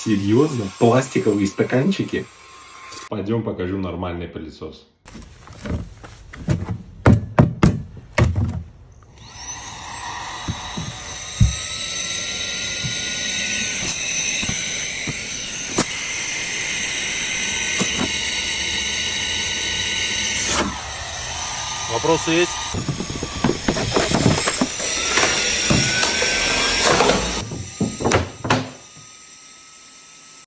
Серьезно? Пластиковые стаканчики? Пойдем покажу нормальный пылесос. Вопросы есть?